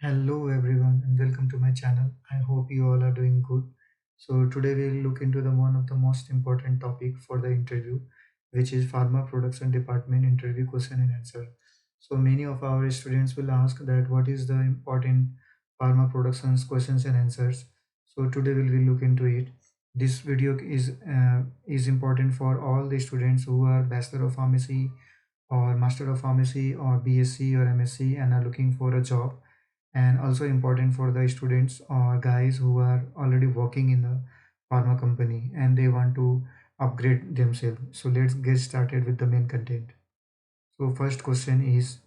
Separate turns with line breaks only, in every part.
Hello everyone and welcome to my channel. I hope you all are doing good. So today we'll look into the one of the most important topic for the interview, which is pharma production department interview question and answer. So many of our students will ask that what is the important pharma productions questions and answers. So today we will look into it. This video is important for all the students who are Bachelor of Pharmacy or Master of Pharmacy or B.Sc or M.Sc and are looking for a job, and also important for the students or guys who are already working in the pharma company and they want to upgrade themselves. So let's get started with the main content. So first question is,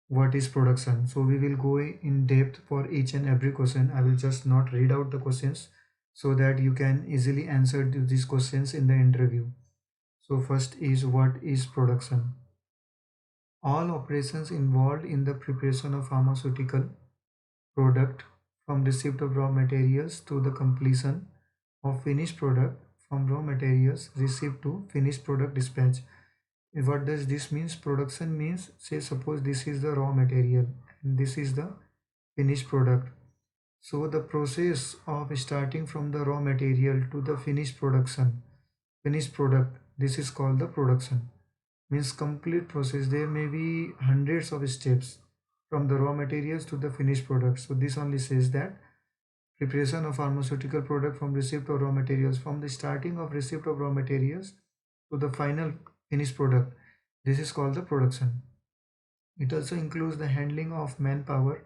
what is production? So we will go in depth for each and every question. I will just not read out the questions so that you can easily answer these questions in the interview. So first is, what is production? All operations involved in the preparation of pharmaceutical product, from receipt of raw materials to the completion of finished product, from raw materials received to finished product dispatch. What does this means? Production means, say suppose this is the raw material and this is the finished product. So the process of starting from the raw material to the finished product, this is called the production. Means complete process. There may be hundreds of steps from the raw materials to the finished product. So this only says that preparation of pharmaceutical product from receipt of raw materials, from the starting of receipt of raw materials to the final finished product, this is called the production. It also includes the handling of manpower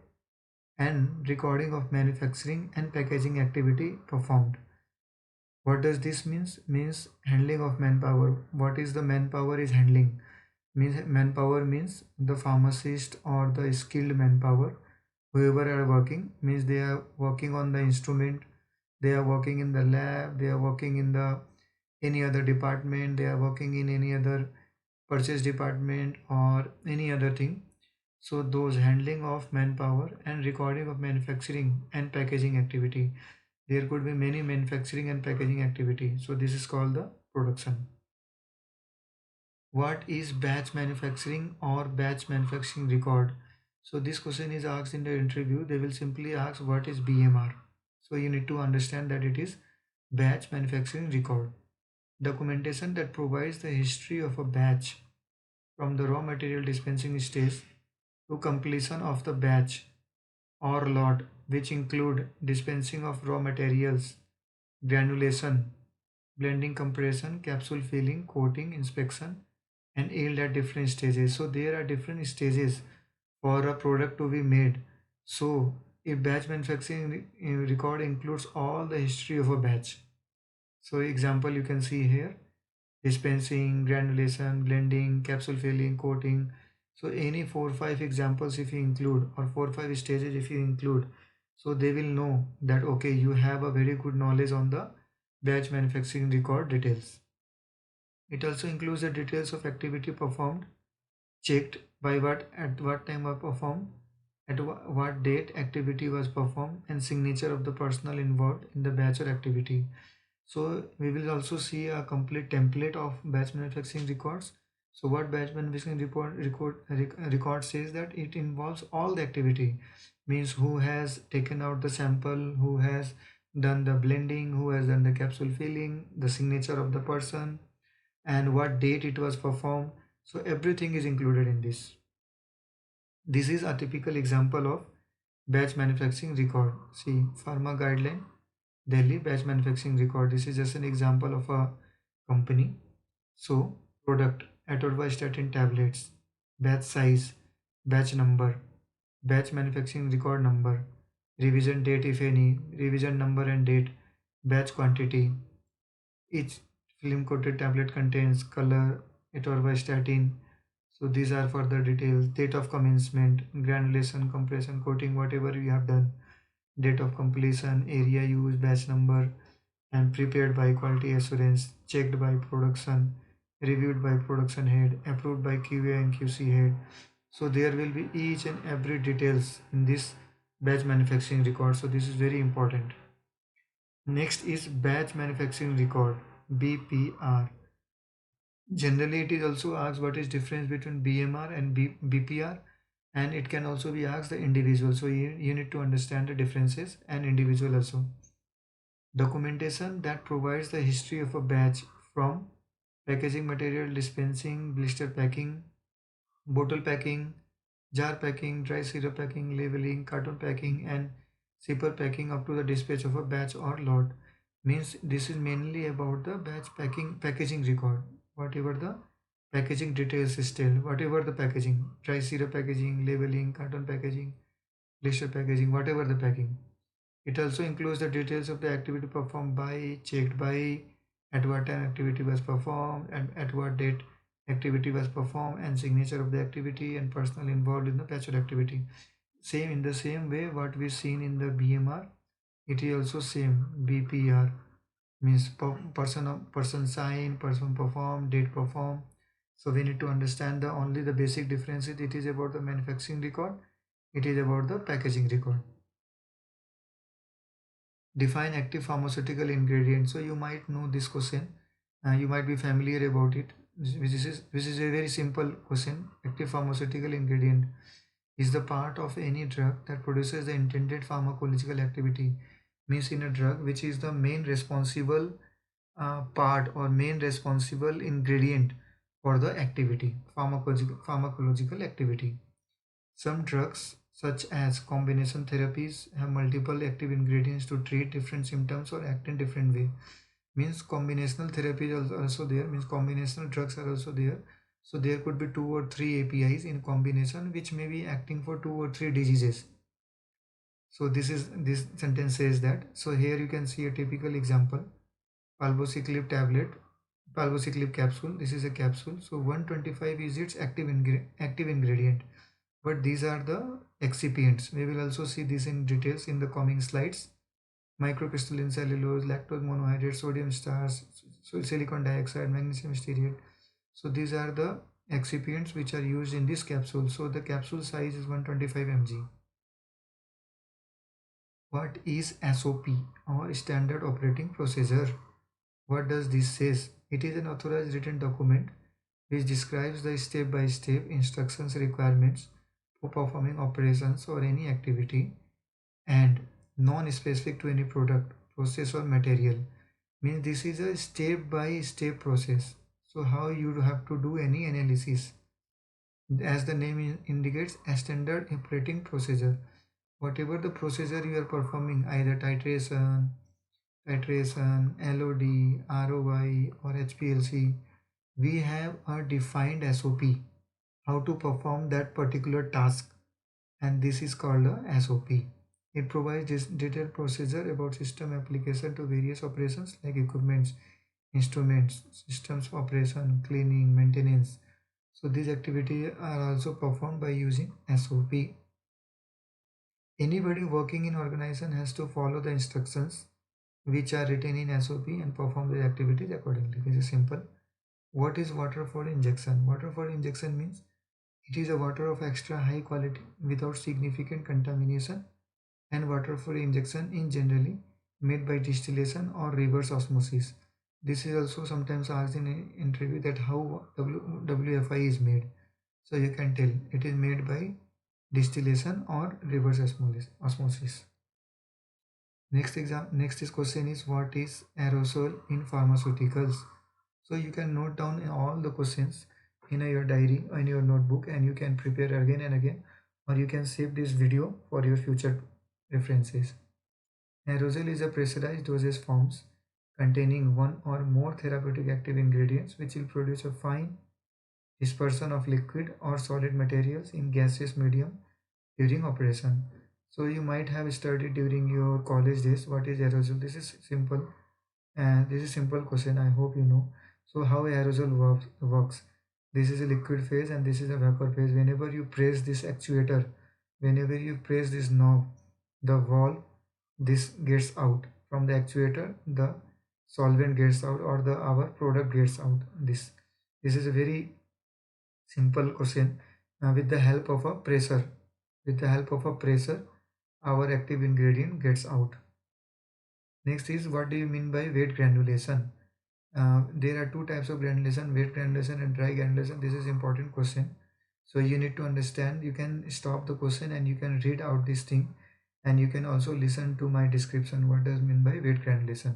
and recording of manufacturing and packaging activity performed. What does this means handling of manpower. What is the manpower is handling? Means manpower means the pharmacist or the skilled manpower, whoever are working, means they are working on the instrument, they are working in the lab, they are working in the any other department, they are working in any other purchase department or any other thing. So those handling of manpower and recording of manufacturing and packaging activity, there could be many manufacturing and packaging activity, so this is called the production. What is batch manufacturing or batch manufacturing record? So this question is asked in the interview. They will simply ask what is BMR. So you need to understand that it is batch manufacturing record. Documentation that provides the history of a batch from the raw material dispensing stage to completion of the batch or lot, which include dispensing of raw materials, granulation, blending, compression, capsule filling, coating, inspection, and yield at different stages. So there are different stages for a product to be made. So a batch manufacturing record includes all the history of a batch. So example you can see here: dispensing, granulation, blending, capsule filling, coating. So any 4 or 5 examples if you include, or 4 or 5 stages if you include, so they will know that okay, you have a very good knowledge on the batch manufacturing record details. It also includes the details of activity performed, checked by what, at what time was performed, at what date activity was performed, and signature of the personnel involved in the batch or activity. So we will also see a complete template of batch manufacturing records. So what batch manufacturing record says that it involves all the activity, means who has taken out the sample, who has done the blending, who has done the capsule filling, the signature of the person, and what date it was performed. So everything is included in this. This is a typical example of batch manufacturing record. See, Pharma guideline, Delhi batch manufacturing record. This is just an example of a company. So product, atorvastatin tablets, batch size, batch number, batch manufacturing record number, revision date if any, revision number and date, batch quantity. Each film coated tablet contains color, atorvastatin. So these are further details: date of commencement, granulation, compression, coating, whatever you have done, date of completion, area used, batch number, and prepared by quality assurance, checked by production, reviewed by production head, approved by QA and QC head. So there will be each and every details in this batch manufacturing record. So this is very important. Next is batch manufacturing record, BPR. Generally, it is also asked what is difference between BMR and BPR. And it can also be asked the individual. So you need to understand the differences and individual also. Documentation that provides the history of a batch from packaging material, dispensing, blister packing, bottle packing, jar packing, dry syrup packing, labeling, carton packing, and zipper packing up to the dispatch of a batch or lot. Means this is mainly about the batch packing packaging record. Whatever the packaging details is still, whatever the packaging, dry syrup packaging, labeling, carton packaging, blister packaging, whatever the packing. It also includes the details of the activity performed by, checked by, at what time activity was performed, and at what date activity was performed, and signature of the activity and personnel involved in the patched activity. Same in the same way what we seen in the BMR, it is also same BPR, means person sign, person perform, date perform. So we need to understand the only the basic differences. It is about the manufacturing record, it is about the packaging record. Define active pharmaceutical ingredient. So you might know this question, you might be familiar about it, which is a very simple question. Active pharmaceutical ingredient is the part of any drug that produces the intended pharmacological activity. Means in a drug which is the main responsible part or main responsible ingredient for the activity, pharmacological activity. Some drugs, such as combination therapies, have multiple active ingredients to treat different symptoms or act in different way. Means combinational therapy is also there. Means combinational drugs are also there. So there could be 2 or 3 APIs in combination, which may be acting for 2 or 3 diseases. So this sentence says that. So here you can see a typical example: palbociclib tablet, palbociclib capsule. This is a capsule. So 125 is its active ingredient, but these are the excipients. We will also see this in details in the coming slides. Microcrystalline cellulose, lactose monohydrate, sodium starch, silicon dioxide, magnesium stearate. So these are the excipients which are used in this capsule. So the capsule size is 125 mg. What is SOP, or standard operating procedure? What does this says? It is an authorized written document which describes the step-by-step instructions requirements for performing operations or any activity, and non-specific to any product, process or material. Means this is a step-by-step process. So how you have to do any analysis. As the name indicates, a standard operating procedure. Whatever the procedure you are performing, either titration, LOD, ROI or HPLC, we have a defined SOP how to perform that particular task, and this is called a SOP. It provides this detailed procedure about system application to various operations like equipments, instruments, systems operation, cleaning, maintenance. So these activities are also performed by using SOP. Anybody working in organization has to follow the instructions which are written in SOP and perform the activities accordingly. This is simple. What is water for injection? Water for injection means it is a water of extra high quality without significant contamination, and water for injection in generally made by distillation or reverse osmosis. This is also sometimes asked in an interview that how WFI is made. So you can tell it is made by distillation or reverse osmosis. Next is question is, what is aerosol in pharmaceuticals? So you can note down all the questions in your diary or in your notebook, and you can prepare again and again, or you can save this video for your future references. Aerosol is a pressurized dosage forms containing one or more therapeutic active ingredients which will produce a fine dispersion of liquid or solid materials in gaseous medium during operation. So you might have studied during your college days what is aerosol. This is simple, and this is simple question, I hope you know. So how aerosol works. This is a liquid phase and this is a vapor phase. Whenever you press this actuator, whenever you press this knob, the valve, this gets out from the actuator, the solvent gets out, or the our product gets out. This is a very simple question. With the help of a pressure, with the help of a pressure, our active ingredient gets out. Next is, what do you mean by wet granulation? There are two types of granulation: wet granulation and dry granulation. This is important question. So you need to understand, you can stop the question and you can read out this thing, and you can also listen to my description what does mean by weight granulation.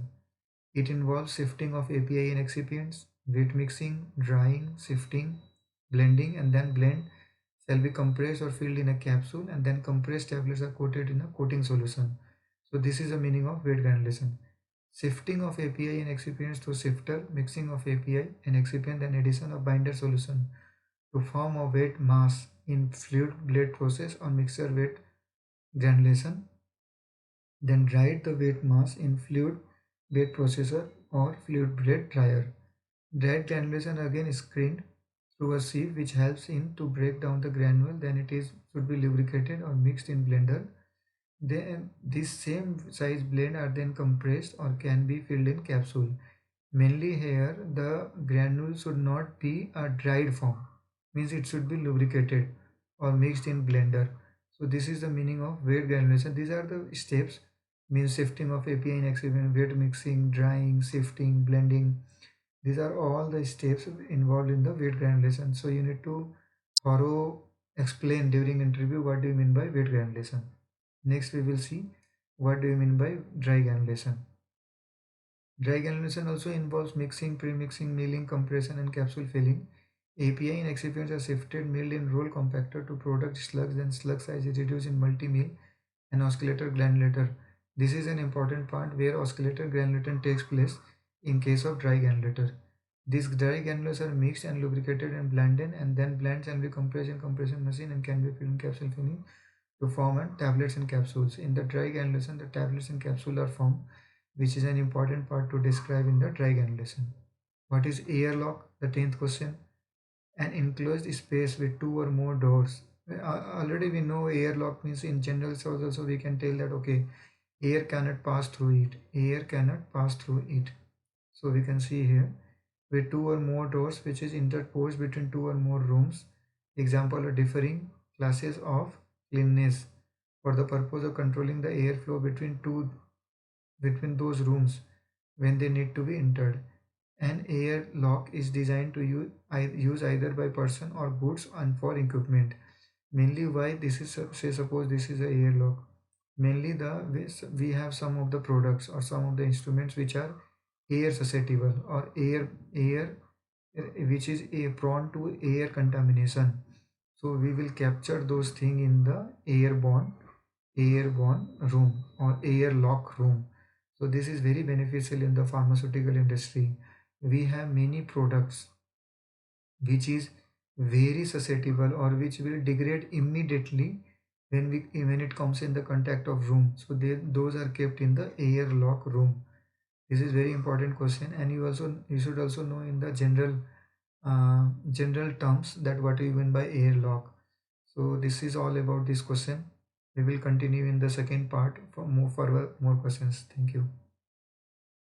It involves shifting of API in excipients, weight mixing, drying, sifting, blending, and then blend shall be compressed or filled in a capsule, and then compressed tablets are coated in a coating solution. So this is the meaning of weight granulation. Shifting of API and excipients through shifter, mixing of API and excipient, then addition of binder solution to form a weight mass in fluid blade process or mixture weight granulation, then dried the weight mass in fluid blade processor or fluid blade dryer. Dried granulation again is screened through a sieve which helps in to break down the granule, then it is should be lubricated or mixed in blender. Then this same size blend are then compressed or can be filled in capsule. Mainly here the granule should not be a dried form, means it should be lubricated or mixed in blender. So this is the meaning of weight granulation. These are the steps, means sifting of API and excipient, weight mixing, drying, sifting, blending. These are all the steps involved in the weight granulation. So you need to thorough explain during interview what do you mean by weight granulation. Next we will see what do you mean by dry granulation. Dry granulation also involves mixing, pre-mixing, milling, compression, and capsule filling. API and excipients are sifted, milled in roll compactor to product slugs, then slug size is reduced in multi-mill and oscillator granulator. This is an important part where oscillator granulation takes place in case of dry granulator. These dry granules are mixed and lubricated and blended, and then blends and be compressed in compression machine and can be filled in capsule filling to form tablets and capsules. In the dry granulation, the tablets and capsule are formed, which is an important part to describe in the dry granulation. What is airlock? The 10th question. An enclosed space with two or more doors. Already we know airlock means in general, so also we can tell that okay, air cannot pass through it. Air cannot pass through it. So we can see here with two or more doors which is interposed between two or more rooms. Example of differing classes of cleanness for the purpose of controlling the airflow between those rooms when they need to be entered. An air lock is designed to use either by person or goods and for equipment. Mainly why this is, say suppose this is a air lock. Mainly we have some of the products or some of the instruments which are air susceptible or air which is prone to air contamination. So we will capture those things in the airborne room or airlock room. So this is very beneficial in the pharmaceutical industry. We have many products which is very susceptible or which will degrade immediately when it comes in the contact of room. So those are kept in the airlock room. This is very important question, and you should also know in the general terms that what you mean by airlock. So this is all about this question. We will continue in the second part for more questions. Thank you.